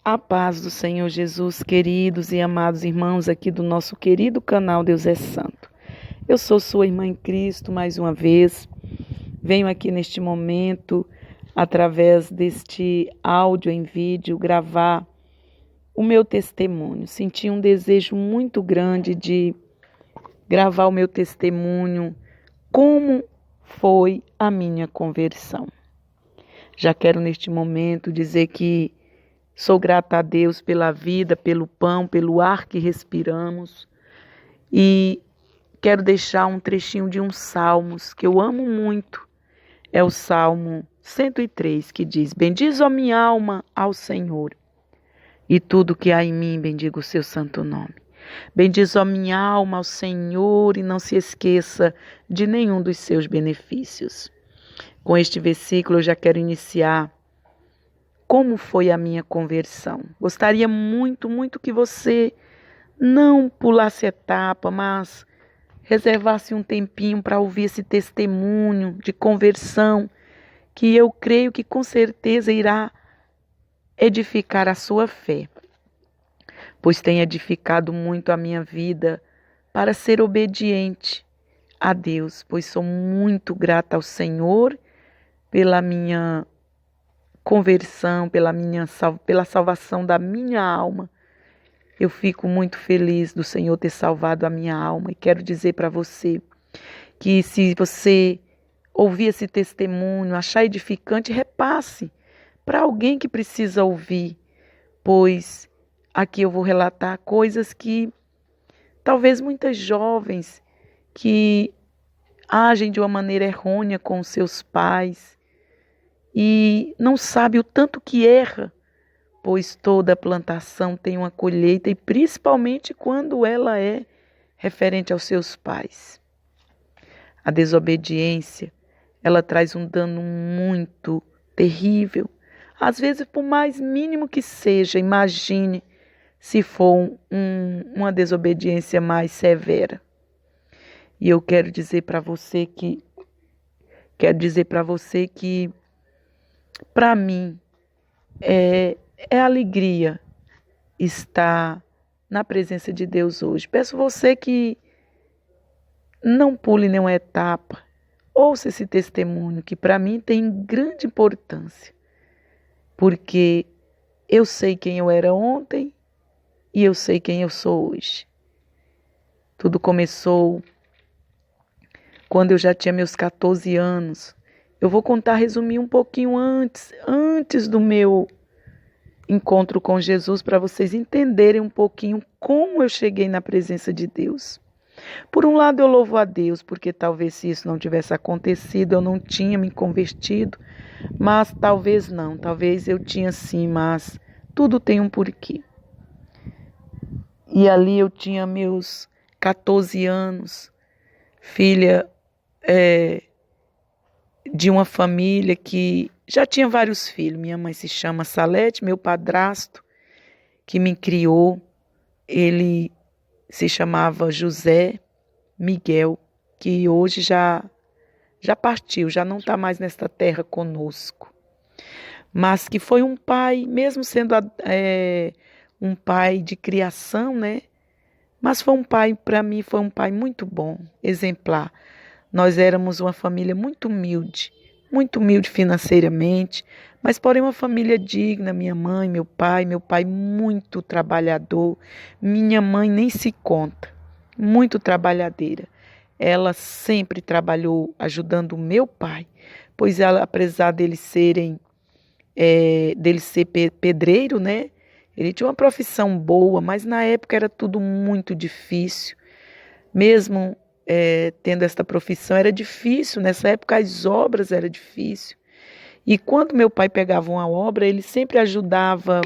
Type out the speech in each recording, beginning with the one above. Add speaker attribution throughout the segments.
Speaker 1: A paz do Senhor Jesus, queridos e amados irmãos aqui do nosso querido canal Deus é Santo. Eu sou sua irmã em Cristo mais uma vez. Venho aqui neste momento, através deste áudio em vídeo, gravar o meu testemunho. Senti um desejo muito grande de gravar o meu testemunho, como foi a minha conversão. Já quero neste momento dizer que sou grata a Deus pela vida, pelo pão, pelo ar que respiramos. E quero deixar um trechinho de uns salmos que eu amo muito. É o Salmo 103, que diz: Bendize, ó minha alma, ao Senhor, e tudo que há em mim, bendiga o seu santo nome. Bendize, ó minha alma, ao Senhor, e não se esqueça de nenhum dos seus benefícios. Com este versículo eu já quero iniciar como foi a minha conversão. Gostaria muito que você não pulasse etapa, mas reservasse um tempinho para ouvir esse testemunho de conversão, que eu creio que com certeza irá edificar a sua fé, pois tem edificado muito a minha vida para ser obediente a Deus, pois sou muito grata ao Senhor pela minha conversão, pela salvação da minha alma. Eu fico muito feliz do Senhor ter salvado a minha alma e quero dizer para você que se você ouvir esse testemunho, achar edificante, repasse para alguém que precisa ouvir, pois aqui eu vou relatar coisas que talvez muitas jovens que agem de uma maneira errônea com os seus pais e não sabe o tanto que erra, pois toda plantação tem uma colheita, e principalmente quando ela é referente aos seus pais. A desobediência, ela traz um dano muito terrível. Às vezes, por mais mínimo que seja, imagine se for uma desobediência mais severa. E eu quero dizer para você que, para mim, é alegria estar na presença de Deus hoje. Peço você que não pule nenhuma etapa. Ouça esse testemunho que para mim tem grande importância. Porque eu sei quem eu era ontem e eu sei quem eu sou hoje. Tudo começou quando eu já tinha meus 14 anos. Eu vou resumir um pouquinho antes do meu encontro com Jesus, para vocês entenderem um pouquinho como eu cheguei na presença de Deus. Por um lado eu louvo a Deus, porque talvez se isso não tivesse acontecido, eu não tinha me convertido, mas talvez eu tinha sim, mas tudo tem um porquê. E ali eu tinha meus 14 anos, filha de uma família que já tinha vários filhos. Minha mãe se chama Salete, meu padrasto, que me criou, ele se chamava José Miguel, que hoje já partiu, já não está mais nesta terra conosco. Mas que foi um pai, mesmo sendo um pai de criação, né? Mas foi um pai, para mim, foi um pai muito bom, exemplar. Nós éramos uma família muito humilde financeiramente, mas porém uma família digna. Minha mãe, meu pai muito trabalhador, minha mãe nem se conta, muito trabalhadeira. Ela sempre trabalhou ajudando o meu pai, pois ela, apesar dele ser pedreiro, né? Ele tinha uma profissão boa, mas na época era tudo muito difícil. Mesmo tendo esta profissão, era difícil. Nessa época as obras eram difíceis. E quando meu pai pegava uma obra, ele sempre ajudava.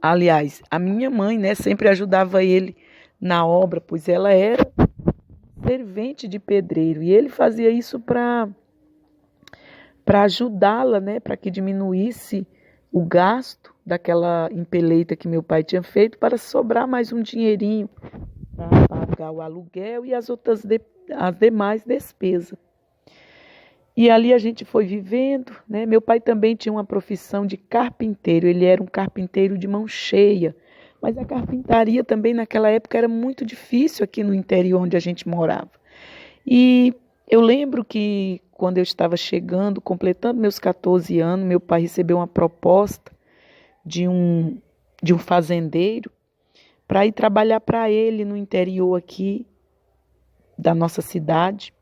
Speaker 1: Aliás, a minha mãe, né, sempre ajudava ele na obra, pois ela era servente de pedreiro. E ele fazia isso para ajudá-la, né, para que diminuísse o gasto daquela empeleita que meu pai tinha feito, para sobrar mais um dinheirinho para pagar o aluguel e as demais despesas. E ali a gente foi vivendo, né? Meu pai também tinha uma profissão de carpinteiro, ele era um carpinteiro de mão cheia. Mas a carpintaria também naquela época era muito difícil aqui no interior onde a gente morava. E eu lembro que quando eu estava chegando, completando meus 14 anos, meu pai recebeu uma proposta de um fazendeiro para ir trabalhar para ele no interior aqui da nossa cidade,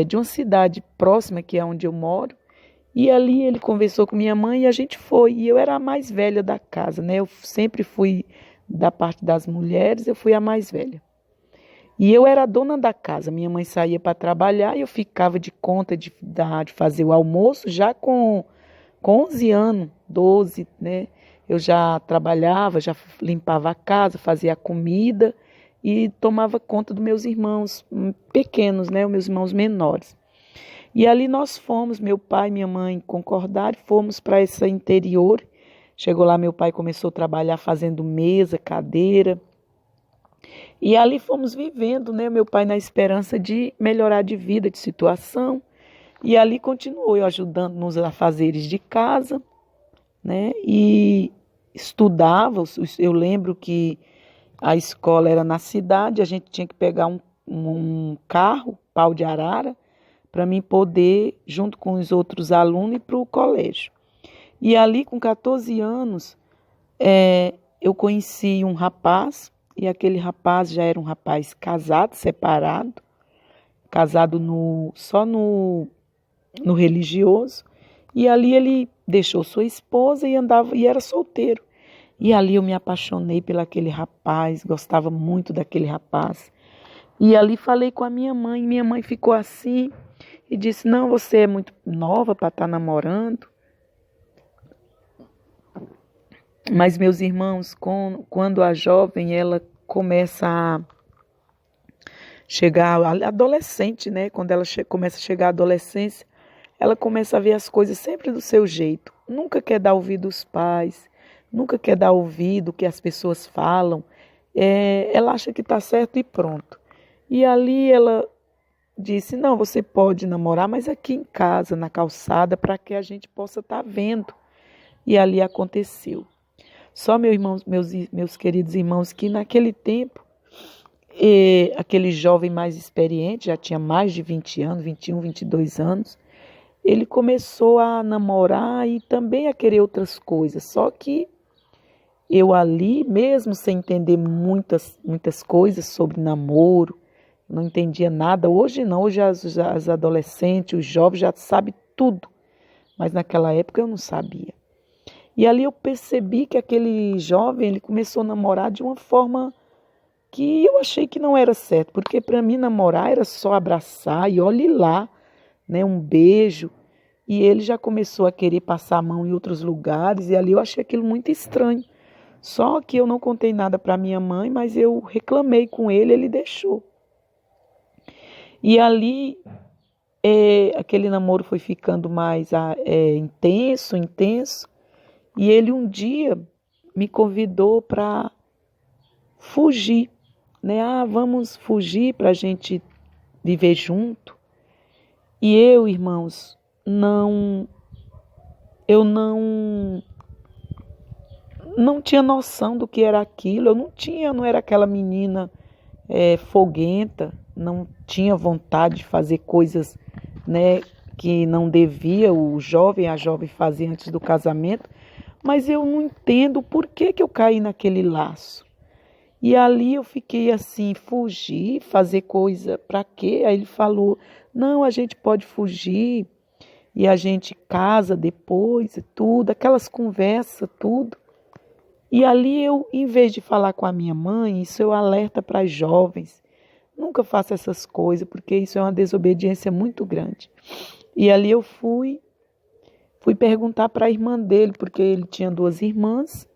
Speaker 1: de uma cidade próxima que é onde eu moro. E ali ele conversou com minha mãe e a gente foi. E eu era a mais velha da casa, né? Eu sempre fui da parte das mulheres, eu fui a mais velha. E eu era a dona da casa. Minha mãe saía para trabalhar e eu ficava de conta de fazer o almoço já com 11 anos, 12, né? Eu já trabalhava, já limpava a casa, fazia a comida e tomava conta dos meus irmãos pequenos, né? Os meus irmãos menores. E ali nós fomos, meu pai e minha mãe concordaram, fomos para esse interior. Chegou lá, meu pai começou a trabalhar fazendo mesa, cadeira. E ali fomos vivendo, né? Meu pai na esperança de melhorar de vida, de situação. E ali continuou eu ajudando nos afazeres de casa, né? E estudava. Eu lembro que a escola era na cidade, a gente tinha que pegar um carro, pau de arara, para mim poder, junto com os outros alunos, ir para o colégio. E ali, com 14 anos, eu conheci um rapaz, e aquele rapaz já era um rapaz casado, separado, casado só no religioso, e ali ele deixou sua esposa e era solteiro. E ali eu me apaixonei por aquele rapaz, gostava muito daquele rapaz. E ali falei com a minha mãe ficou assim e disse, não, você é muito nova para estar namorando. Mas meus irmãos, quando a jovem ela começa a chegar, adolescente, né? Quando ela começa a chegar à adolescência, ela começa a ver as coisas sempre do seu jeito. Nunca quer dar ouvido aos pais, nunca quer dar ouvido o que as pessoas falam. Ela acha que está certo e pronto. E ali ela disse, não, você pode namorar, mas aqui em casa, na calçada, para que a gente possa estar vendo. E ali aconteceu. Só meus queridos irmãos, que naquele tempo, aquele jovem mais experiente, já tinha mais de 20 anos, 21, 22 anos, ele começou a namorar e também a querer outras coisas. Só que eu ali, mesmo sem entender muitas coisas sobre namoro, não entendia nada. Hoje não, hoje as adolescentes, os jovens já sabem tudo. Mas naquela época eu não sabia. E ali eu percebi que aquele jovem, ele começou a namorar de uma forma que eu achei que não era certo. Porque para mim namorar era só abraçar e olhe lá, né, um beijo. E ele já começou a querer passar a mão em outros lugares e ali eu achei aquilo muito estranho. Só que eu não contei nada para minha mãe, mas eu reclamei com ele deixou. E ali aquele namoro foi ficando mais intenso. E ele um dia me convidou para fugir, né? Vamos fugir para a gente viver junto. E eu, irmãos, eu não tinha noção do que era aquilo. Eu não era aquela menina foguenta, não tinha vontade de fazer coisas, né, que não devia a jovem fazer antes do casamento, mas eu não entendo por que eu caí naquele laço. E ali eu fiquei assim, fugir, fazer coisa, para quê? Aí ele falou, não, a gente pode fugir e a gente casa depois e tudo, aquelas conversas, tudo. E ali eu, em vez de falar com a minha mãe, isso eu alerta para as jovens, nunca faça essas coisas, porque isso é uma desobediência muito grande. E ali eu fui perguntar para a irmã dele, porque ele tinha 2 irmãs,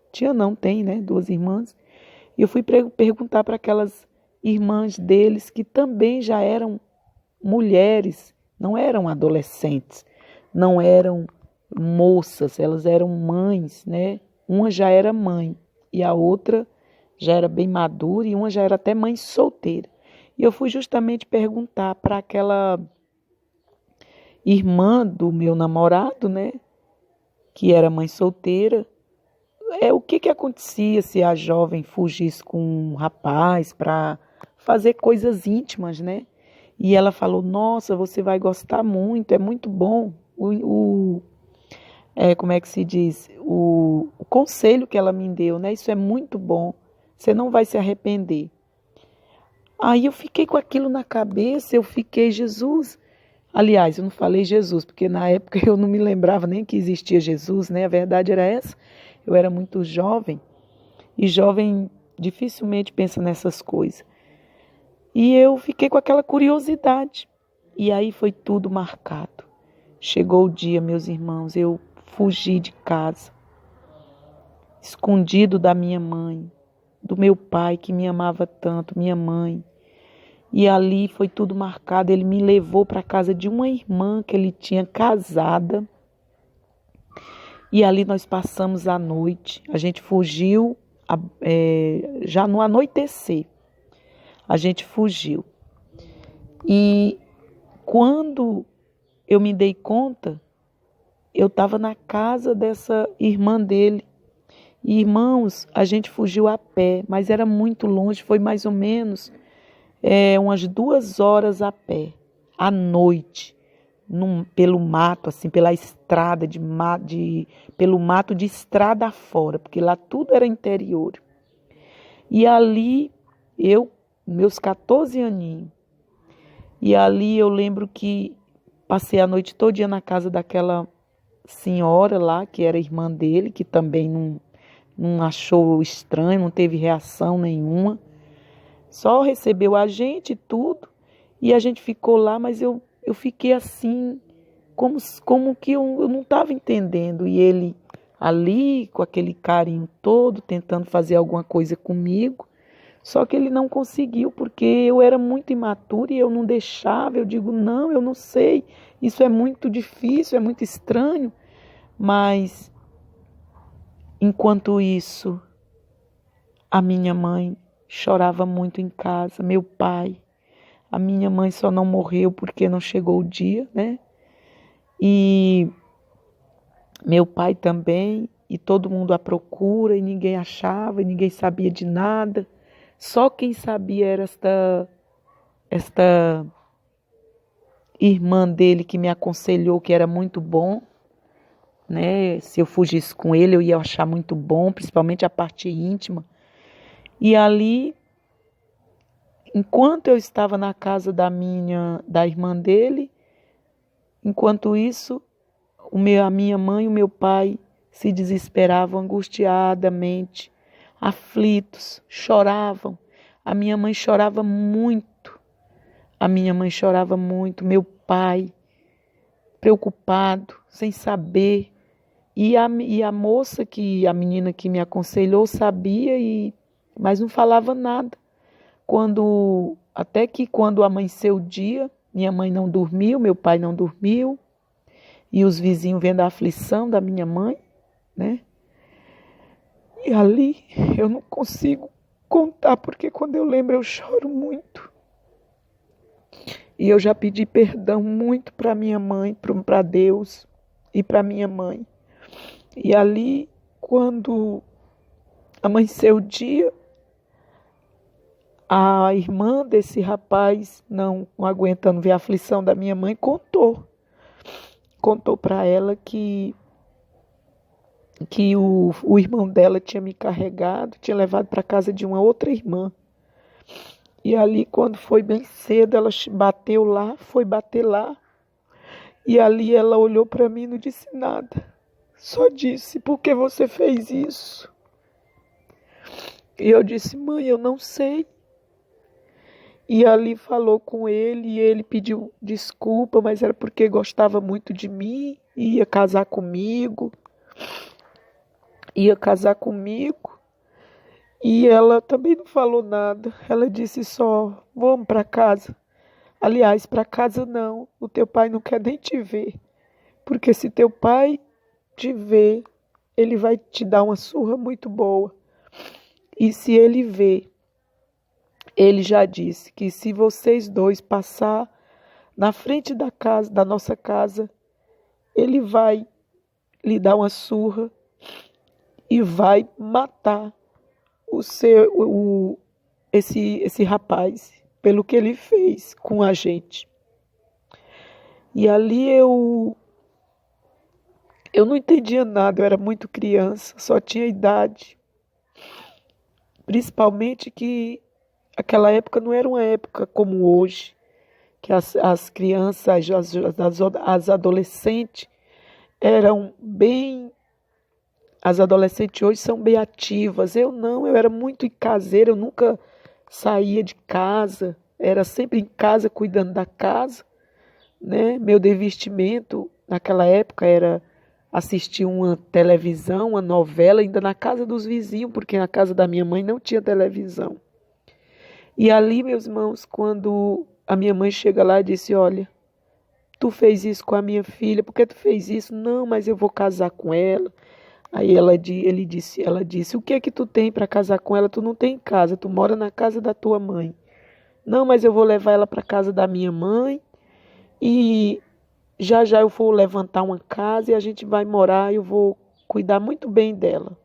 Speaker 1: tem, né, 2 irmãs, e eu fui perguntar para aquelas irmãs deles, que também já eram mulheres, não eram adolescentes, não eram moças, elas eram mães, né? Uma já era mãe e a outra já era bem madura e uma já era até mãe solteira. E eu fui justamente perguntar para aquela irmã do meu namorado, né, que era mãe solteira. O que acontecia se a jovem fugisse com um rapaz para fazer coisas íntimas, né? E ela falou: Nossa, você vai gostar muito, é muito bom. Como é que se diz? O conselho que ela me deu, né? Isso é muito bom. Você não vai se arrepender. Aí eu fiquei com aquilo na cabeça, eu fiquei, Jesus. Aliás, eu não falei Jesus, porque na época eu não me lembrava nem que existia Jesus, né? A verdade era essa. Eu era muito jovem, e jovem dificilmente pensa nessas coisas. E eu fiquei com aquela curiosidade. E aí foi tudo marcado. Chegou o dia, meus irmãos, eu fugi de casa, escondido da minha mãe, do meu pai que me amava tanto, minha mãe. E ali foi tudo marcado. Ele me levou para a casa de uma irmã que ele tinha casada. E ali nós passamos a noite. A gente fugiu já no anoitecer. A gente fugiu. E quando eu me dei conta, eu estava na casa dessa irmã dele. E, irmãos, a gente fugiu a pé, mas era muito longe, foi mais ou menos umas 2 horas a pé, à noite, pelo mato, assim, pela estrada, pelo mato de estrada fora, porque lá tudo era interior. E ali, meus 14 aninhos, e ali eu lembro que passei a noite todinha na casa daquela senhora lá, que era irmã dele, que também não achou estranho, não teve reação nenhuma. Só recebeu a gente e tudo, e a gente ficou lá, mas eu fiquei assim, como que eu não estava entendendo. E ele ali, com aquele carinho todo, tentando fazer alguma coisa comigo, só que ele não conseguiu, porque eu era muito imatura e eu não deixava. Eu digo, não, eu não sei, isso é muito difícil, é muito estranho. Mas, enquanto isso, a minha mãe chorava muito em casa, meu pai. A minha mãe só não morreu porque não chegou o dia, né? E meu pai também, e todo mundo à procura, e ninguém achava, e ninguém sabia de nada. Só quem sabia era esta irmã dele que me aconselhou que era muito bom, né? Se eu fugisse com ele, eu ia achar muito bom, principalmente a parte íntima. E ali, enquanto eu estava na casa da irmã dele, enquanto isso, a minha mãe e o meu pai se desesperavam angustiadamente, aflitos, choravam. A minha mãe chorava muito. Meu pai preocupado, sem saber. E a moça, a menina que me aconselhou, sabia, mas não falava nada. Até que quando amanheceu o dia, minha mãe não dormiu, meu pai não dormiu, e os vizinhos vendo a aflição da minha mãe, né? E ali eu não consigo contar, porque quando eu lembro eu choro muito. E eu já pedi perdão muito para minha mãe, para Deus e para minha mãe. E ali, quando amanheceu o dia, a irmã desse rapaz, não aguentando ver a aflição da minha mãe, contou para ela que o irmão dela tinha me carregado, tinha levado para casa de uma outra irmã. E ali, quando foi bem cedo, ela bateu lá, foi bater lá. E ali ela olhou para mim e não disse nada. Só disse, por que você fez isso? E eu disse, mãe, eu não sei. E ali falou com ele, e ele pediu desculpa, mas era porque gostava muito de mim, ia casar comigo. E ela também não falou nada. Ela disse só, vamos para casa. Aliás, para casa não, o teu pai não quer nem te ver. Porque se teu pai te ver, ele vai te dar uma surra muito boa. E se ele ver, ele já disse que se vocês dois passar na frente da casa, da nossa casa, ele vai lhe dar uma surra e vai matar esse rapaz pelo que ele fez com a gente. E ali eu não entendia nada, eu era muito criança, só tinha idade. Principalmente que aquela época não era uma época como hoje, que as crianças, as adolescentes eram bem. As adolescentes hoje são bem ativas. Eu não, eu era muito caseira, eu nunca saía de casa, era sempre em casa cuidando da casa, né? Meu divertimento naquela época era assistir uma televisão, uma novela, ainda na casa dos vizinhos, porque na casa da minha mãe não tinha televisão. E ali, meus irmãos, quando a minha mãe chega lá e disse, olha, tu fez isso com a minha filha, por que tu fez isso? Não, mas eu vou casar com ela. Aí ela disse, o que é que tu tem para casar com ela? Tu não tem casa, tu mora na casa da tua mãe. Não, mas eu vou levar ela para casa da minha mãe e já já eu vou levantar uma casa e a gente vai morar, eu vou cuidar muito bem dela.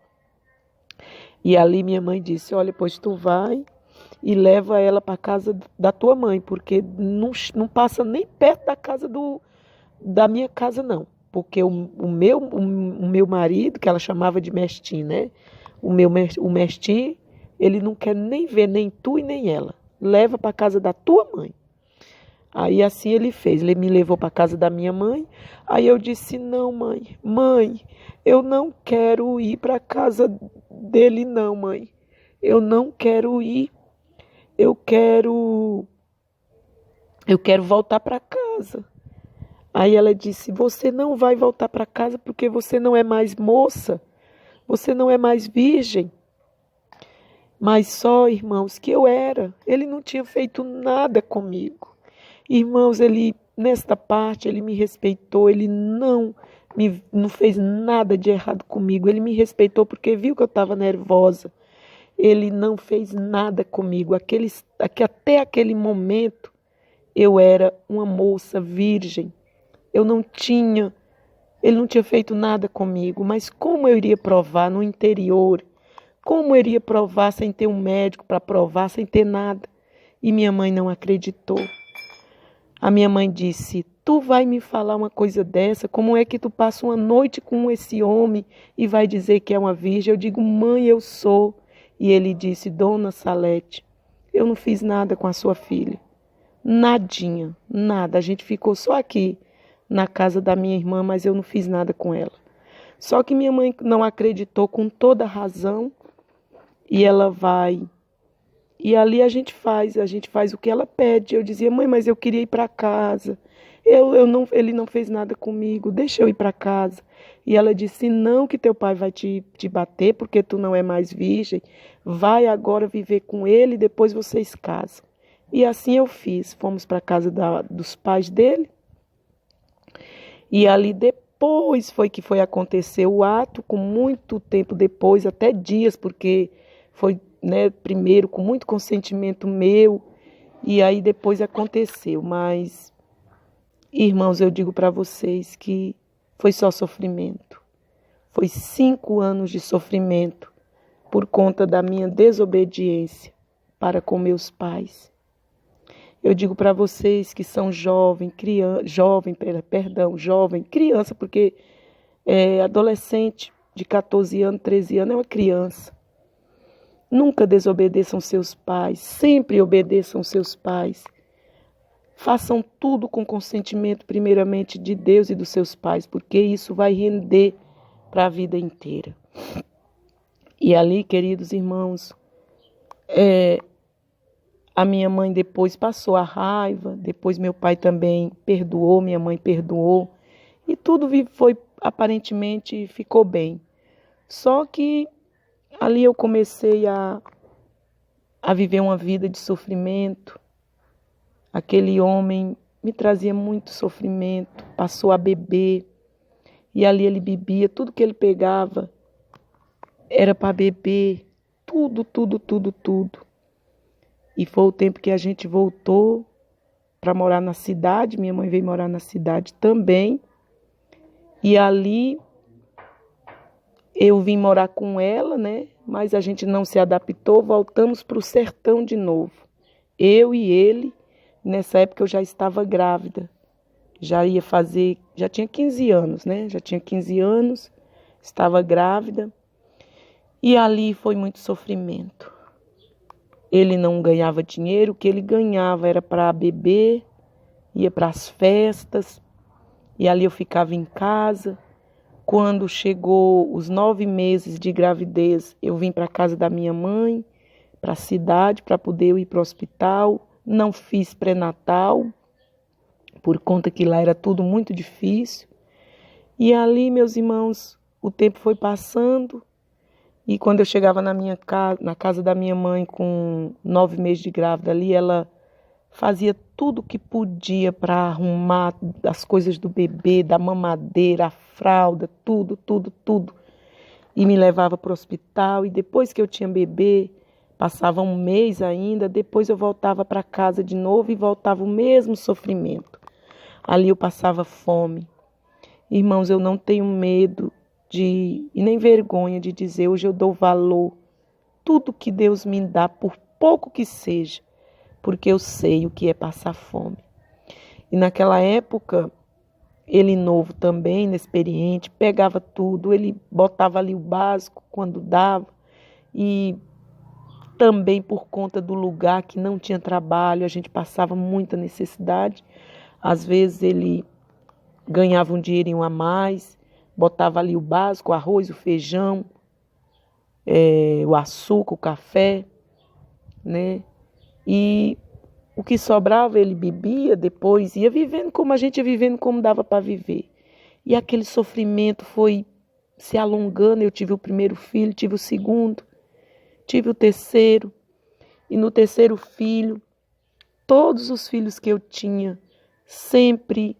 Speaker 1: E ali minha mãe disse, olha, pois tu vai e leva ela para casa da tua mãe, porque não passa nem perto da casa da minha casa, não. Porque o meu marido, que ela chamava de Mestim, né? O Mestim, ele não quer nem ver nem tu e nem ela. Leva para casa da tua mãe. Aí assim ele fez, ele me levou para casa da minha mãe. Aí eu disse, não, mãe, eu não quero ir para casa dele, não, mãe. Eu não quero ir, eu quero voltar para casa. Aí ela disse, você não vai voltar para casa porque você não é mais moça, você não é mais virgem. Mas só, irmãos, que eu era, ele não tinha feito nada comigo. Irmãos, nesta parte, ele me respeitou, ele não fez nada de errado comigo. Ele me respeitou porque viu que eu estava nervosa. Ele não fez nada comigo. Até aquele momento, eu era uma moça virgem. Ele não tinha feito nada comigo, mas como eu iria provar no interior? Como eu iria provar sem ter um médico para provar, sem ter nada? E minha mãe não acreditou. A minha mãe disse, tu vai me falar uma coisa dessa? Como é que tu passa uma noite com esse homem e vai dizer que é uma virgem? Eu digo, mãe, eu sou. E ele disse, dona Salete, eu não fiz nada com a sua filha. Nadinha, nada. A gente ficou só aqui na casa da minha irmã, mas eu não fiz nada com ela. Só que minha mãe não acreditou com toda razão e ela vai. E ali a gente faz o que ela pede. Eu dizia, mãe, mas eu queria ir para casa. Ele não fez nada comigo, deixa eu ir para casa. E ela disse, não, que teu pai vai te bater porque tu não é mais virgem. Vai agora viver com ele e depois vocês casam. E assim eu fiz. Fomos para a casa dos pais dele. E ali depois foi acontecer o ato, com muito tempo depois, até dias, porque foi, né, primeiro com muito consentimento meu, e aí depois aconteceu. Mas, irmãos, eu digo para vocês que foi só sofrimento. Foi 5 anos de sofrimento por conta da minha desobediência para com meus pais. Eu digo para vocês que são jovem, criança, porque adolescente de 14 anos, 13 anos é uma criança. Nunca desobedeçam seus pais, sempre obedeçam seus pais. Façam tudo com consentimento, primeiramente, de Deus e dos seus pais, porque isso vai render para a vida inteira. E ali, queridos irmãos, a minha mãe depois passou a raiva, depois meu pai também perdoou, minha mãe perdoou, e tudo aparentemente ficou bem. Só que ali eu comecei a viver uma vida de sofrimento. Aquele homem me trazia muito sofrimento, passou a beber, e ali ele bebia, tudo que ele pegava era para beber, tudo. E foi o tempo que a gente voltou para morar na cidade, minha mãe veio morar na cidade também, e ali eu vim morar com ela, né? Mas a gente não se adaptou, voltamos para o sertão de novo. Eu e ele, nessa época eu já estava grávida, já tinha 15 anos, né? Já tinha 15 anos, estava grávida, e ali foi muito sofrimento. Ele não ganhava dinheiro, o que ele ganhava era para beber, ia para as festas, e ali eu ficava em casa. Quando chegou os 9 meses de gravidez, eu vim para a casa da minha mãe, para a cidade, para poder ir para o hospital. Não fiz pré-natal, por conta que lá era tudo muito difícil. E ali, meus irmãos, o tempo foi passando. E quando eu chegava na casa da minha mãe com 9 meses de grávida ali, ela fazia tudo o que podia para arrumar as coisas do bebê, da mamadeira, a fralda, tudo. E me levava para o hospital. E depois que eu tinha bebê, passava um mês ainda, depois eu voltava para casa de novo e voltava o mesmo sofrimento. Ali eu passava fome. Irmãos, eu não tenho medo e nem vergonha de dizer, hoje eu dou valor, tudo que Deus me dá, por pouco que seja, porque eu sei o que é passar fome. E naquela época, ele novo também, inexperiente, pegava tudo, ele botava ali o básico quando dava, e também por conta do lugar que não tinha trabalho, a gente passava muita necessidade. Às vezes ele ganhava um dinheirinho a mais, botava ali o básico, o arroz, o feijão, o açúcar, o café, né? E o que sobrava ele bebia, depois ia vivendo como a gente ia vivendo, como dava para viver. E aquele sofrimento foi se alongando. Eu tive o primeiro filho, tive o segundo, tive o terceiro. E no terceiro filho, todos os filhos que eu tinha, sempre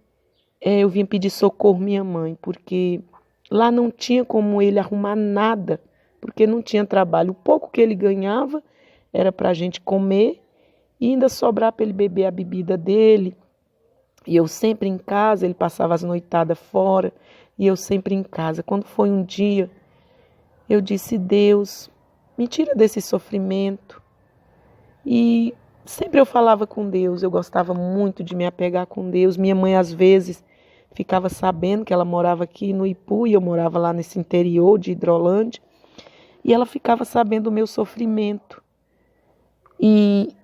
Speaker 1: eu vinha pedir socorro à minha mãe, porque lá não tinha como ele arrumar nada, porque não tinha trabalho. O pouco que ele ganhava era para a gente comer e ainda sobrar para ele beber a bebida dele. E eu sempre em casa, ele passava as noitadas fora, e eu sempre em casa. Quando foi um dia, eu disse, Deus, me tira desse sofrimento. E sempre eu falava com Deus, eu gostava muito de me apegar com Deus. Minha mãe, às vezes, ficava sabendo que ela morava aqui no Ipu, e eu morava lá nesse interior de Hidrolândia, e ela ficava sabendo do meu sofrimento. E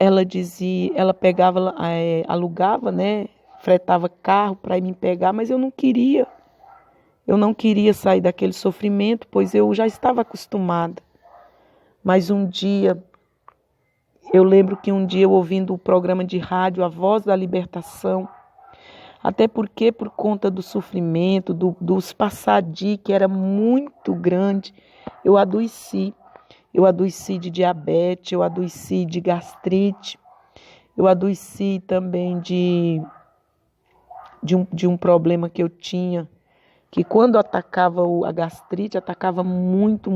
Speaker 1: ela dizia, ela pegava, alugava, né, fretava carro para ir me pegar, mas eu não queria sair daquele sofrimento, pois eu já estava acostumada. Mas um dia, eu lembro que um dia eu ouvindo o programa de rádio A Voz da Libertação, até porque por conta do sofrimento, dos passadi, que era muito grande, eu adoeci. Eu adoeci de diabetes, eu adoeci de gastrite, eu adoeci também de um problema que eu tinha, que quando atacava a gastrite, atacava muito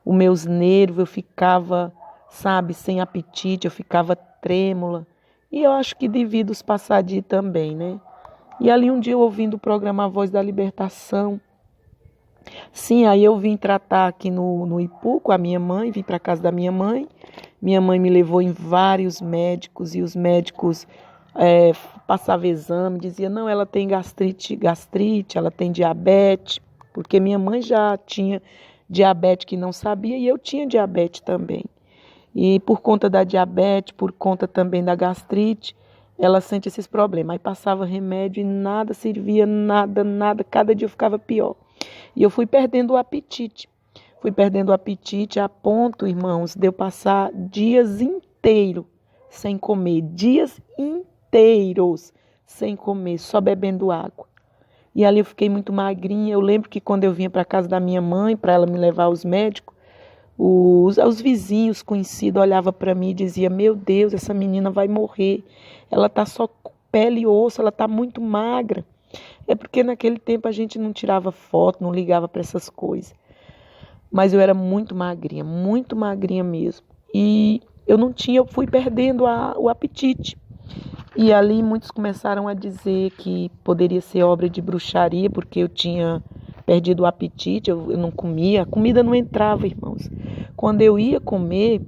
Speaker 1: os meus nervos, eu ficava, sem apetite, eu ficava trêmula. E eu acho que devido aos passadi também, né? E ali um dia eu ouvindo o programa A Voz da Libertação, sim, aí eu vim tratar aqui no Ipu com a minha mãe, vim para casa da minha mãe me levou em vários médicos, e os médicos passavam exame, diziam, não, ela tem gastrite, ela tem diabetes, porque minha mãe já tinha diabetes que não sabia, e eu tinha diabetes também. E por conta da diabetes, por conta também da gastrite, ela sente esses problemas. Aí passava remédio e nada servia, nada, cada dia eu ficava pior. E eu fui perdendo o apetite. A ponto, irmãos, de eu passar dias inteiros sem comer. Dias inteiros sem comer, só bebendo água. E ali eu fiquei muito magrinha. Eu lembro que quando eu vinha para casa da minha mãe, para ela me levar aos médicos, os vizinhos conhecidos olhavam para mim e diziam, meu Deus, essa menina vai morrer. Ela está só com pele e osso, ela está muito magra. É porque naquele tempo a gente não tirava foto, não ligava para essas coisas. Mas eu era muito magrinha mesmo. E eu fui perdendo o apetite. E ali muitos começaram a dizer que poderia ser obra de bruxaria, porque eu tinha perdido o apetite, eu não comia, a comida não entrava, irmãos. Quando eu ia comer,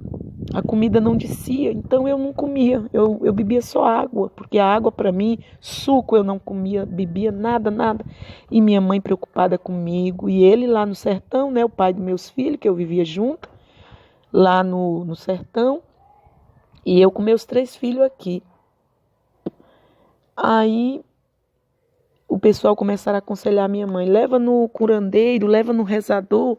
Speaker 1: a comida não descia, então eu não comia, eu bebia só água, porque a água para mim, suco eu não comia, bebia nada, nada. E minha mãe preocupada comigo, e ele lá no sertão, né, o pai dos meus filhos, que eu vivia junto, lá no sertão, e eu com meus 3 filhos aqui. Aí o pessoal começaram a aconselhar minha mãe, leva no curandeiro, leva no rezador,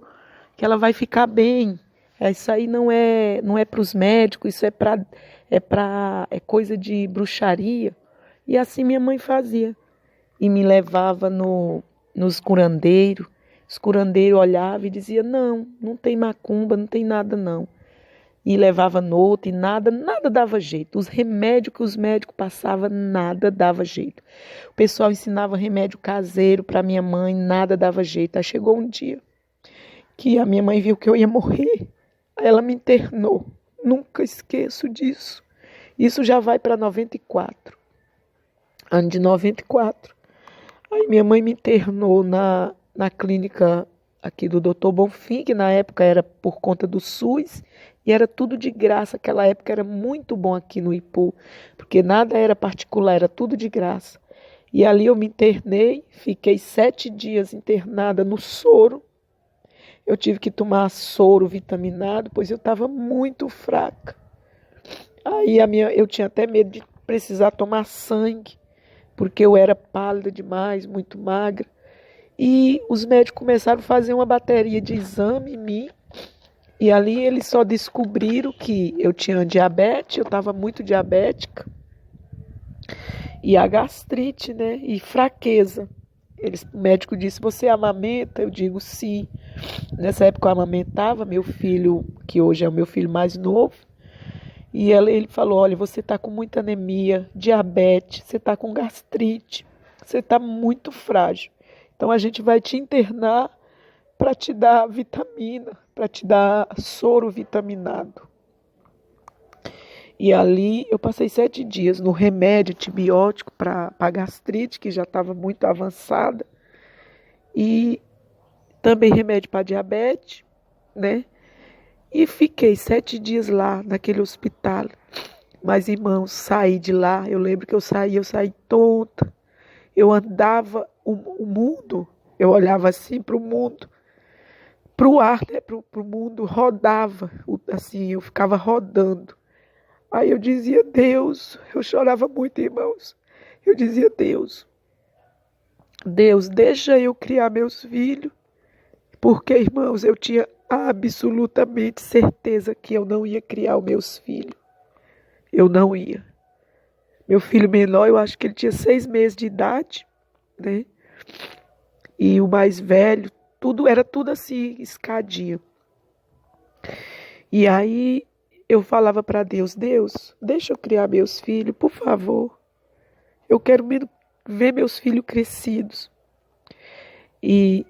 Speaker 1: que ela vai ficar bem. Isso aí não é para os médicos, isso é coisa de bruxaria. E assim minha mãe fazia. E me levava nos curandeiros. Os curandeiros olhavam e diziam, não tem macumba, não tem nada não. E levava no outro e nada dava jeito. Os remédios que os médicos passavam, nada dava jeito. O pessoal ensinava remédio caseiro para minha mãe, nada dava jeito. Aí chegou um dia que a minha mãe viu que eu ia morrer. Aí ela me internou. Nunca esqueço disso. Isso já vai para 94. Ano de 94. Aí minha mãe me internou na clínica aqui do Dr. Bonfim, que na época era por conta do SUS, e era tudo de graça. Aquela época era muito bom aqui no Ipu, porque nada era particular, era tudo de graça. E ali eu me internei, fiquei 7 dias internada no soro. Eu tive que tomar soro vitaminado, pois eu estava muito fraca. Aí eu tinha até medo de precisar tomar sangue, porque eu era pálida demais, muito magra. E os médicos começaram a fazer uma bateria de exame em mim. E ali eles só descobriram que eu tinha diabetes, eu estava muito diabética. E a gastrite, né? E fraqueza. O médico disse, você amamenta? Eu digo, sim. Nessa época eu amamentava meu filho, que hoje é o meu filho mais novo. E ele falou, olha, você está com muita anemia, diabetes, você está com gastrite, você está muito frágil. Então a gente vai te internar para te dar vitamina, para te dar soro vitaminado. E ali eu passei 7 dias no remédio antibiótico para a gastrite, que já estava muito avançada. E também remédio para diabetes, né? E fiquei 7 dias lá naquele hospital. Mas, irmãos, saí de lá, eu lembro que eu saí tonta. Eu andava o mundo, eu olhava assim para o mundo, para o ar, né, para o mundo, rodava, assim, eu ficava rodando. Aí eu dizia, Deus, eu chorava muito, irmãos. Eu dizia, Deus, deixa eu criar meus filhos, porque, irmãos, eu tinha absolutamente certeza que eu não ia criar os meus filhos. Eu não ia. Meu filho menor, eu acho que ele tinha 6 meses de idade, né? E o mais velho, era tudo assim, escadinha. E aí eu falava para Deus, deixa eu criar meus filhos, por favor. Eu quero ver meus filhos crescidos. E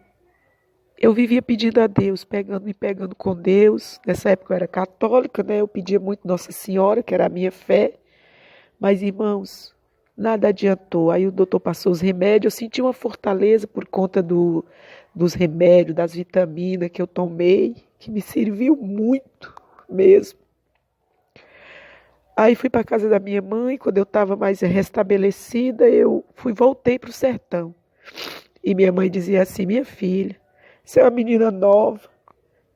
Speaker 1: eu vivia pedindo a Deus, me pegando com Deus. Nessa época eu era católica, né? Eu pedia muito Nossa Senhora, que era a minha fé. Mas, irmãos, nada adiantou. Aí o doutor passou os remédios. Eu senti uma fortaleza por conta dos remédios, das vitaminas que eu tomei, que me serviu muito mesmo. Aí fui para a casa da minha mãe. Quando eu estava mais restabelecida, voltei para o sertão. E minha mãe dizia assim, minha filha, você é uma menina nova,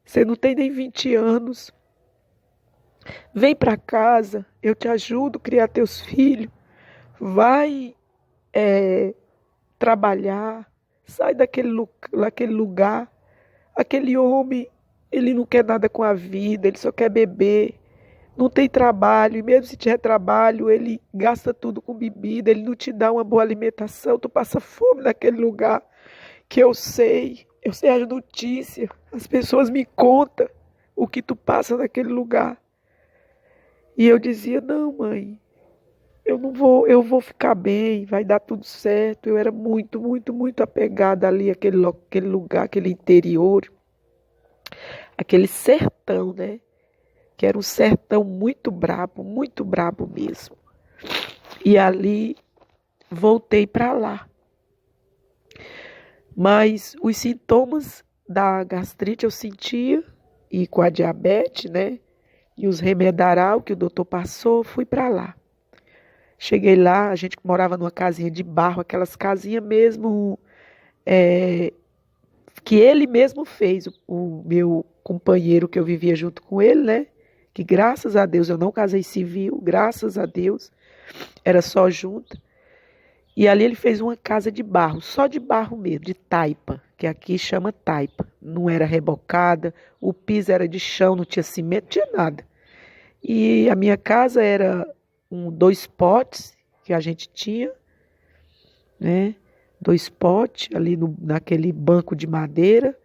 Speaker 1: você não tem nem 20 anos. Vem para casa, eu te ajudo a criar teus filhos. Vai trabalhar, sai daquele lugar. Aquele homem, ele não quer nada com a vida, ele só quer beber. Não tem trabalho, e mesmo se tiver trabalho, ele gasta tudo com bebida, ele não te dá uma boa alimentação, tu passa fome naquele lugar, que eu sei as notícias, as pessoas me contam o que tu passa naquele lugar. E eu dizia, não, mãe, eu vou ficar bem, vai dar tudo certo. Eu era muito, muito, muito apegada ali àquele lugar, aquele interior, aquele sertão, né? que era um sertão muito brabo mesmo. E ali voltei para lá. Mas os sintomas da gastrite eu sentia, e com a diabetes, né? E os remedaral que o doutor passou, fui para lá. Cheguei lá, a gente morava numa casinha de barro, aquelas casinhas mesmo que ele mesmo fez, o meu companheiro que eu vivia junto com ele, né? Que graças a Deus eu não casei civil, graças a Deus, era só junta. E ali ele fez uma casa de barro, só de barro mesmo, de taipa, que aqui chama taipa. Não era rebocada, o piso era de chão, não tinha cimento, não tinha nada. E a minha casa era 2 potes que a gente tinha, né? 2 potes ali naquele banco de madeira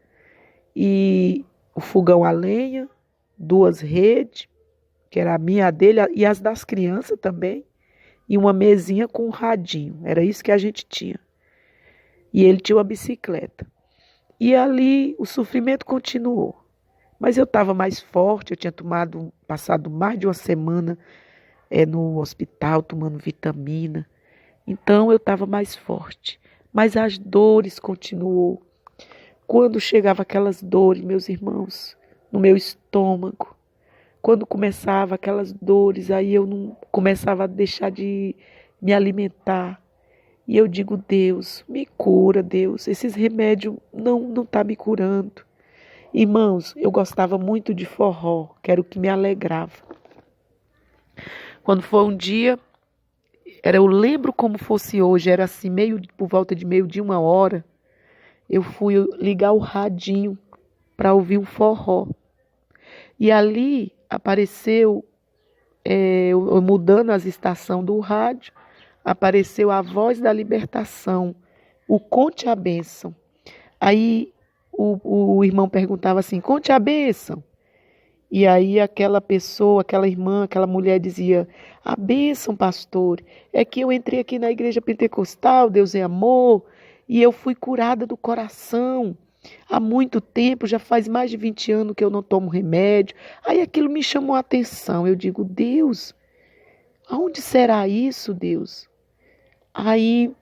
Speaker 1: e o fogão a lenha, 2 redes, que era a minha, a dele e as das crianças também, e uma mesinha com um radinho. Era isso que a gente tinha. E ele tinha uma bicicleta. E ali o sofrimento continuou. Mas eu estava mais forte, eu tinha passado mais de uma semana no hospital tomando vitamina. Então eu estava mais forte. Mas as dores continuou. Quando chegava aquelas dores, meus irmãos, no meu estômago, quando começava aquelas dores, aí eu não começava a deixar de me alimentar. E eu digo, Deus, me cura, Deus. Esses remédios não tá me curando. Irmãos, eu gostava muito de forró, que era o que me alegrava. Quando foi um dia, eu lembro como fosse hoje, era assim, por volta de 12:00, 1h, eu fui ligar o radinho para ouvir um forró. E ali apareceu, eu mudando as estações do rádio, apareceu a Voz da Libertação, o Conte a Bênção. Aí o irmão perguntava assim, conte a bênção. E aí aquela pessoa, aquela irmã, aquela mulher dizia, a bênção, pastor, é que eu entrei aqui na igreja pentecostal, Deus é amor, e eu fui curada do coração. Há muito tempo, já faz mais de 20 anos que eu não tomo remédio. Aí aquilo me chamou a atenção. Eu digo, Deus, aonde será isso, Deus? Aí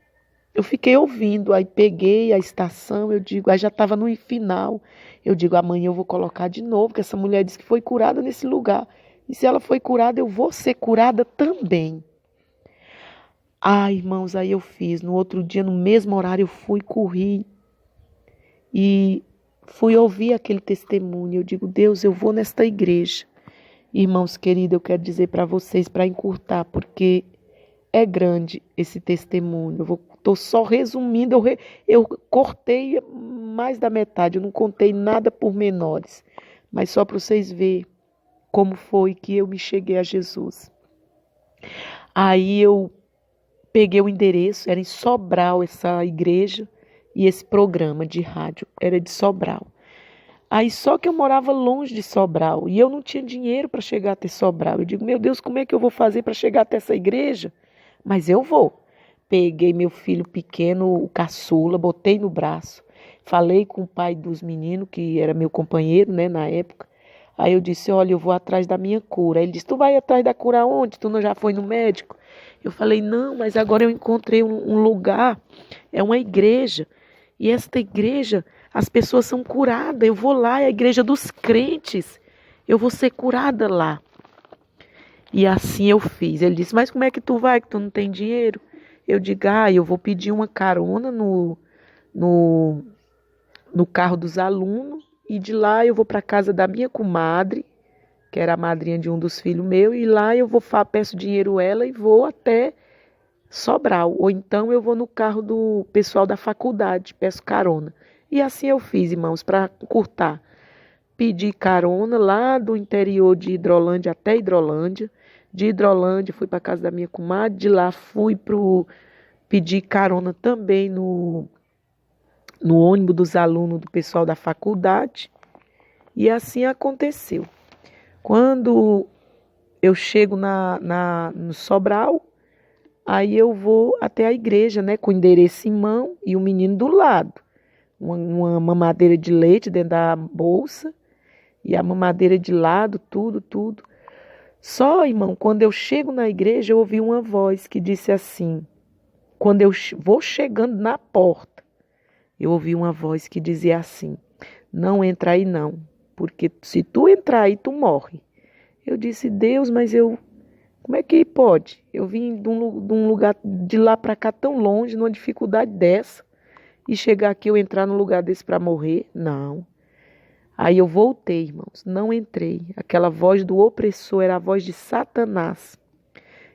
Speaker 1: eu fiquei ouvindo, aí peguei a estação, eu digo, aí já estava no final. Eu digo, amanhã eu vou colocar de novo, porque essa mulher disse que foi curada nesse lugar. E se ela foi curada, eu vou ser curada também. Ah, irmãos, aí eu fiz. No outro dia, no mesmo horário, eu fui, corri. E fui ouvir aquele testemunho. Eu digo, Deus, eu vou nesta igreja. Irmãos queridos, eu quero dizer para vocês, para encurtar, porque é grande esse testemunho. Estou só resumindo, eu cortei mais da metade, eu não contei nada por menores. Mas só para vocês verem como foi que eu me cheguei a Jesus. Aí eu peguei o endereço, era em Sobral essa igreja, e esse programa de rádio era de Sobral. Aí só que eu morava longe de Sobral e eu não tinha dinheiro para chegar até Sobral. Eu digo, meu Deus, como é que eu vou fazer para chegar até essa igreja? Mas eu vou. Peguei meu filho pequeno, o caçula, botei no braço. Falei com o pai dos meninos, que era meu companheiro, né, na época. Aí eu disse, olha, eu vou atrás da minha cura. Aí ele disse, tu vai atrás da cura onde? Tu não já foi no médico? Eu falei, não, mas agora eu encontrei um lugar, é uma igreja. E esta igreja, as pessoas são curadas. Eu vou lá, é a igreja dos crentes. Eu vou ser curada lá. E assim eu fiz. Ele disse, mas como é que tu vai, que tu não tem dinheiro? Eu digo, eu vou pedir uma carona no carro dos alunos. E de lá eu vou para a casa da minha comadre, que era a madrinha de um dos filhos meus. E lá eu peço dinheiro a ela e vou até Sobral. Ou então eu vou no carro do pessoal da faculdade, peço carona. E assim eu fiz, irmãos, para encurtar. Pedi carona lá do interior de Hidrolândia até Hidrolândia. De Hidrolândia fui para a casa da minha comadre. De lá fui pedir carona também no ônibus dos alunos do pessoal da faculdade. E assim aconteceu. Quando eu chego no Sobral, aí eu vou até a igreja, né, com o endereço em mão e o menino do lado. Uma mamadeira de leite dentro da bolsa. e a mamadeira de lado, tudo, tudo. Só, irmão, quando eu chego na igreja, eu ouvi uma voz que disse assim, quando eu vou chegando na porta, eu ouvi uma voz que dizia assim, não entra aí não, porque se tu entrar aí, tu morre. Eu disse, Deus, mas como é que pode? Eu vim de um lugar de lá para cá tão longe, numa dificuldade dessa, e chegar aqui eu entrar num lugar desse para morrer? Não. Aí eu voltei, irmãos, não entrei. Aquela voz do opressor era a voz de Satanás,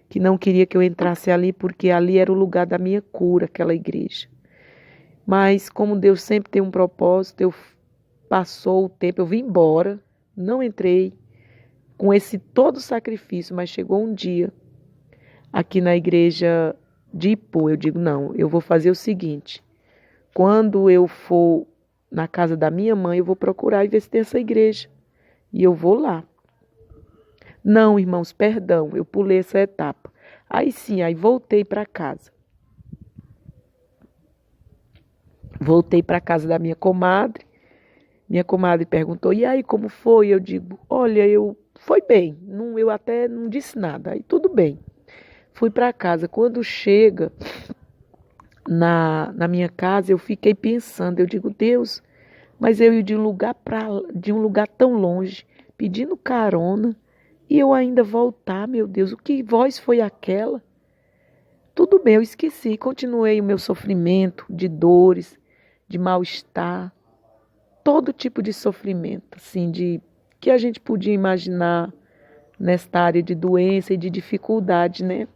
Speaker 1: que não queria que eu entrasse ali, porque ali era o lugar da minha cura, aquela igreja. Mas como Deus sempre tem um propósito, passou o tempo, eu vim embora, não entrei com esse todo sacrifício, mas chegou um dia aqui na igreja de Ipu, eu digo, não, eu vou fazer o seguinte, quando eu for na casa da minha mãe, eu vou procurar e ver se tem essa igreja, e eu vou lá. Não, irmãos, perdão, eu pulei essa etapa. Aí sim, aí voltei para casa. Voltei para casa da minha comadre. Minha comadre perguntou, e aí, como foi? Eu digo, olha, foi bem. Eu até não disse nada. Aí tudo bem. Fui para casa. Quando chega na minha casa, eu fiquei pensando. Eu digo, Deus, mas eu ia de um lugar tão longe, pedindo carona, e eu ainda voltar, meu Deus, que voz foi aquela? Tudo bem, eu esqueci. Continuei o meu sofrimento de dores, de mal-estar, todo tipo de sofrimento, assim, que a gente podia imaginar nesta área de doença e de dificuldade, né?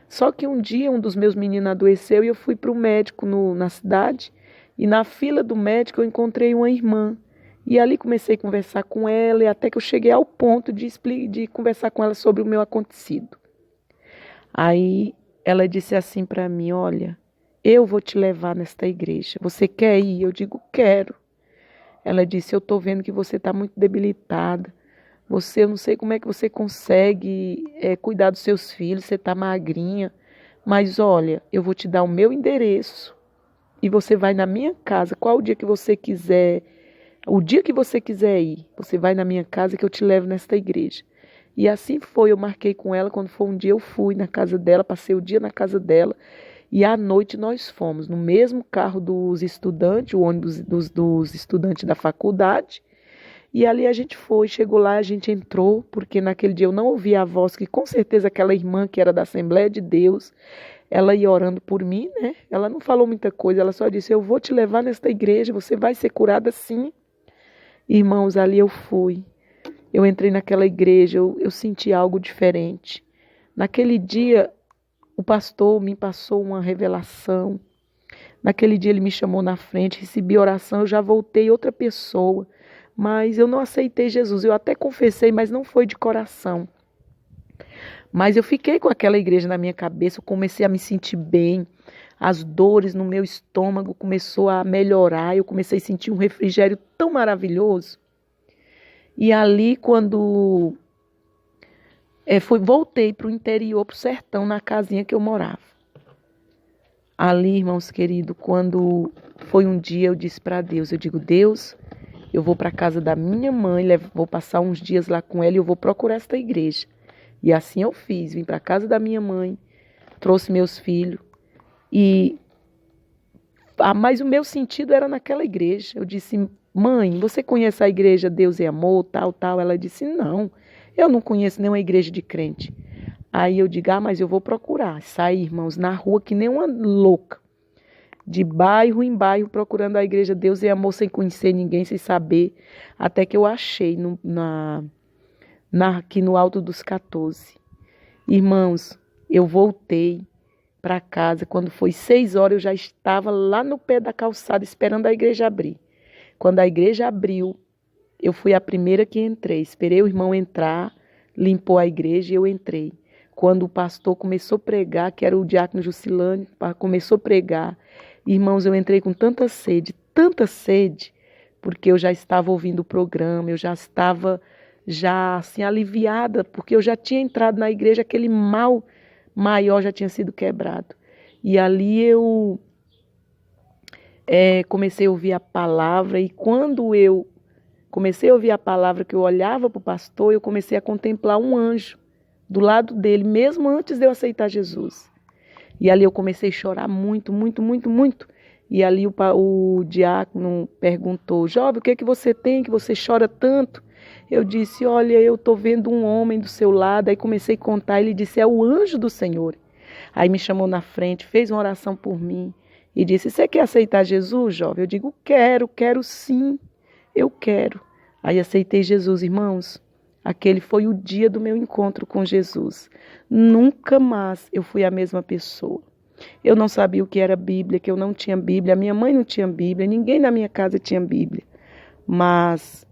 Speaker 1: Só que um dia um dos meus meninos adoeceu e eu fui para o médico na cidade e na fila do médico eu encontrei uma irmã e ali comecei a conversar com ela e até que eu cheguei ao ponto de conversar com ela sobre o meu acontecido. Aí ela disse assim para mim, olha, eu vou te levar nesta igreja, você quer ir? Eu digo, quero. Ela disse, eu estou vendo que você está muito debilitada. Eu não sei como é que você consegue cuidar dos seus filhos, você está magrinha. Mas olha, eu vou te dar o meu endereço e você vai na minha casa. Qual o dia que você quiser, o dia que você quiser ir, você vai na minha casa que eu te levo nesta igreja. E assim foi, eu marquei com ela, quando foi um dia eu fui na casa dela, passei o dia na casa dela. E à noite nós fomos no mesmo carro dos estudantes, o ônibus dos estudantes da faculdade. E ali a gente foi, chegou lá, a gente entrou, porque naquele dia eu não ouvi a voz, que com certeza aquela irmã que era da Assembleia de Deus, ela ia orando por mim, né? Ela não falou muita coisa, ela só disse, eu vou te levar nesta igreja, você vai ser curada sim. Irmãos, ali eu fui. Eu entrei naquela igreja, eu senti algo diferente. Naquele dia, o pastor me passou uma revelação. Naquele dia ele me chamou na frente, recebi oração, eu já voltei outra pessoa. Mas eu não aceitei Jesus. Eu até confessei, mas não foi de coração. Mas eu fiquei com aquela igreja na minha cabeça, eu comecei a me sentir bem. As dores no meu estômago começou a melhorar, eu comecei a sentir um refrigério tão maravilhoso. E ali, quando voltei para o interior, para o sertão, na casinha que eu morava. Ali, irmãos queridos, quando foi um dia, eu disse para Deus, eu digo, Deus, eu vou para a casa da minha mãe, vou passar uns dias lá com ela e eu vou procurar esta igreja. E assim eu fiz, vim para a casa da minha mãe, trouxe meus filhos, mas o meu sentido era naquela igreja. Eu disse, mãe, você conhece a igreja Deus é Amor, tal, tal? Ela disse, não, eu não conheço nenhuma igreja de crente. Aí eu digo, mas eu vou procurar. Saí, irmãos, na rua que nem uma louca, de bairro em bairro, procurando a igreja Deus é Amor, sem conhecer ninguém, sem saber, até que eu achei aqui no Alto dos 14. Irmãos, eu voltei para casa, quando foi 6 horas, eu já estava lá no pé da calçada, esperando a igreja abrir. Quando a igreja abriu, eu fui a primeira que entrei, esperei o irmão entrar, limpou a igreja e eu entrei. Quando o pastor começou a pregar, que era o diácono Jusilane, começou a pregar, irmãos, eu entrei com tanta sede, porque eu já estava ouvindo o programa, eu já estava assim aliviada, porque eu já tinha entrado na igreja, aquele mal maior já tinha sido quebrado. E ali eu comecei a ouvir a palavra, e quando eu comecei a ouvir a palavra, que eu olhava para o pastor, eu comecei a contemplar um anjo do lado dele, mesmo antes de eu aceitar Jesus. E ali eu comecei a chorar muito, muito, muito, muito. E ali o diácono perguntou: jovem, o que é que você tem que você chora tanto? Eu disse: olha, eu estou vendo um homem do seu lado. Aí comecei a contar, ele disse: é o anjo do Senhor. Aí me chamou na frente, fez uma oração por mim e disse: você quer aceitar Jesus, jovem? Eu digo: quero sim, eu quero. Aí aceitei Jesus, irmãos. Aquele foi o dia do meu encontro com Jesus. Nunca mais eu fui a mesma pessoa. Eu não sabia o que era Bíblia, que eu não tinha Bíblia, a minha mãe não tinha Bíblia, ninguém na minha casa tinha Bíblia. Mas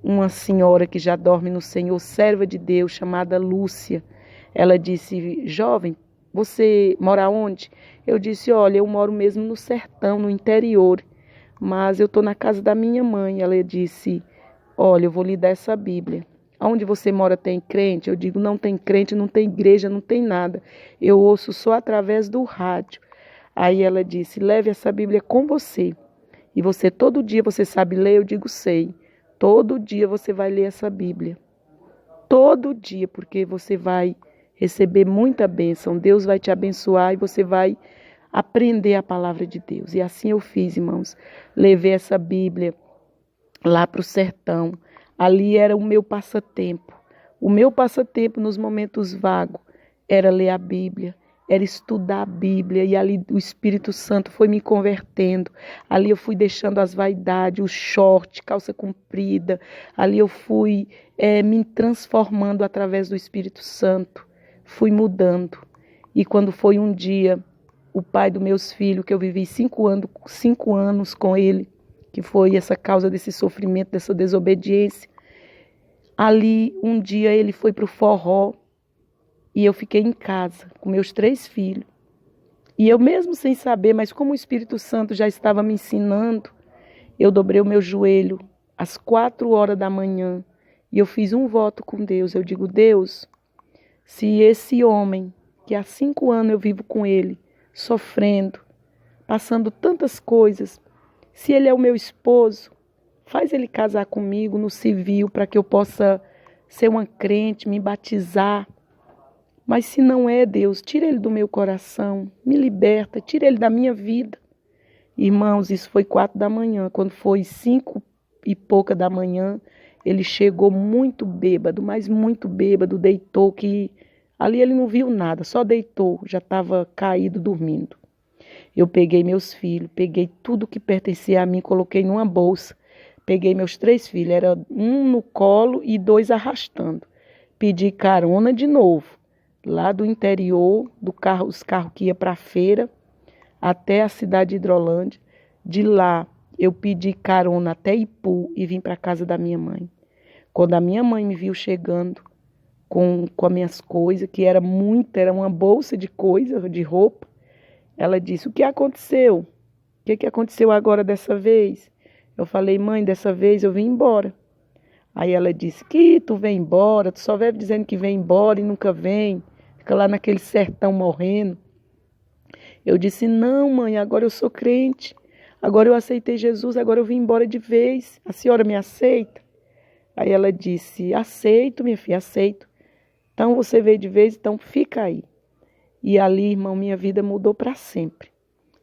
Speaker 1: uma senhora que já dorme no Senhor, serva de Deus, chamada Lúcia, ela disse: jovem, você mora onde? Eu disse: olha, eu moro mesmo no sertão, no interior, mas eu estou na casa da minha mãe. Ela disse: olha, eu vou lhe dar essa Bíblia. Onde você mora tem crente? Eu digo: não tem crente, não tem igreja, não tem nada. Eu ouço só através do rádio. Aí ela disse: leve essa Bíblia com você. E você todo dia você sabe ler? Eu digo: sei. Todo dia você vai ler essa Bíblia. Todo dia, porque você vai receber muita bênção. Deus vai te abençoar e você vai aprender a palavra de Deus. E assim eu fiz, irmãos. Levei essa Bíblia lá para o sertão. Ali era o meu passatempo. O meu passatempo nos momentos vagos era ler a Bíblia, era estudar a Bíblia. E ali o Espírito Santo foi me convertendo. Ali eu fui deixando as vaidades, o short, calça comprida. Ali eu fui me transformando através do Espírito Santo. Fui mudando. E quando foi um dia, o pai dos meus filhos, que eu vivi 5 anos com ele, que foi essa causa desse sofrimento, dessa desobediência. Ali, um dia, ele foi para o forró e eu fiquei em casa com meus 3 filhos. E eu mesmo sem saber, mas como o Espírito Santo já estava me ensinando, eu dobrei o meu joelho às 4 horas da manhã e eu fiz um voto com Deus. Eu digo: Deus, se esse homem, que há 5 anos eu vivo com ele, sofrendo, passando tantas coisas, se ele é o meu esposo, faz ele casar comigo no civil para que eu possa ser uma crente, me batizar. Mas se não é, Deus, tira ele do meu coração, me liberta, tira ele da minha vida. Irmãos, isso foi 4 da manhã. Quando foi 5 e pouca da manhã, ele chegou muito bêbado, mas muito bêbado, deitou, que ali ele não viu nada, só deitou, já estava caído, dormindo. Eu peguei meus filhos, peguei tudo que pertencia a mim, coloquei numa bolsa. Peguei meus 3 filhos, era um no colo e 2 arrastando. Pedi carona de novo, lá do interior, os carros que iam para a feira, até a cidade de Hidrolândia. De lá, eu pedi carona até Ipu e vim para a casa da minha mãe. Quando a minha mãe me viu chegando com as minhas coisas, que era uma bolsa de coisa, de roupa, ela disse: o que aconteceu? O que aconteceu agora dessa vez? Eu falei: mãe, dessa vez eu vim embora. Aí ela disse: que tu vem embora, tu só vive dizendo que vem embora e nunca vem. Fica lá naquele sertão morrendo. Eu disse: não, mãe, agora eu sou crente. Agora eu aceitei Jesus, agora eu vim embora de vez. A senhora me aceita? Aí ela disse: aceito, minha filha, aceito. Então você veio de vez, então fica aí. E ali, irmão, minha vida mudou para sempre.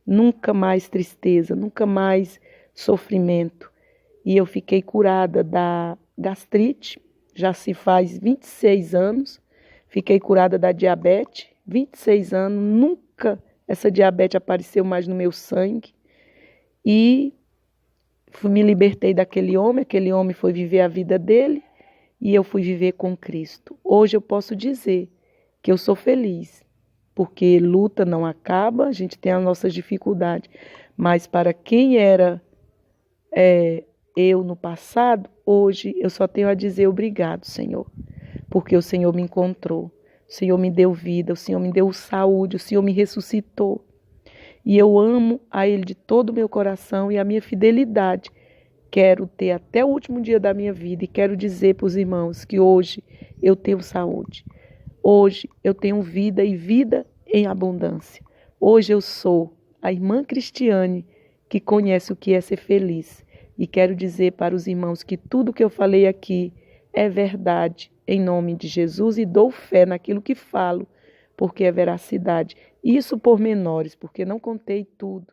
Speaker 1: Nunca mais tristeza, nunca mais sofrimento. E eu fiquei curada da gastrite, já se faz 26 anos. Fiquei curada da diabetes, 26 anos. Nunca essa diabetes apareceu mais no meu sangue. E me libertei daquele homem, aquele homem foi viver a vida dele e eu fui viver com Cristo. Hoje eu posso dizer que eu sou feliz. Porque luta não acaba, a gente tem as nossas dificuldades. Mas para quem era eu no passado, hoje eu só tenho a dizer obrigado, Senhor. Porque o Senhor me encontrou, o Senhor me deu vida, o Senhor me deu saúde, o Senhor me ressuscitou. E eu amo a Ele de todo o meu coração e a minha fidelidade. Quero ter até o último dia da minha vida e quero dizer para os irmãos que hoje eu tenho saúde. Hoje eu tenho vida e vida em abundância. Hoje eu sou a irmã Cristiane que conhece o que é ser feliz. E quero dizer para os irmãos que tudo que eu falei aqui é verdade, em nome de Jesus, e dou fé naquilo que falo, porque é veracidade. Isso por menores, porque não contei tudo.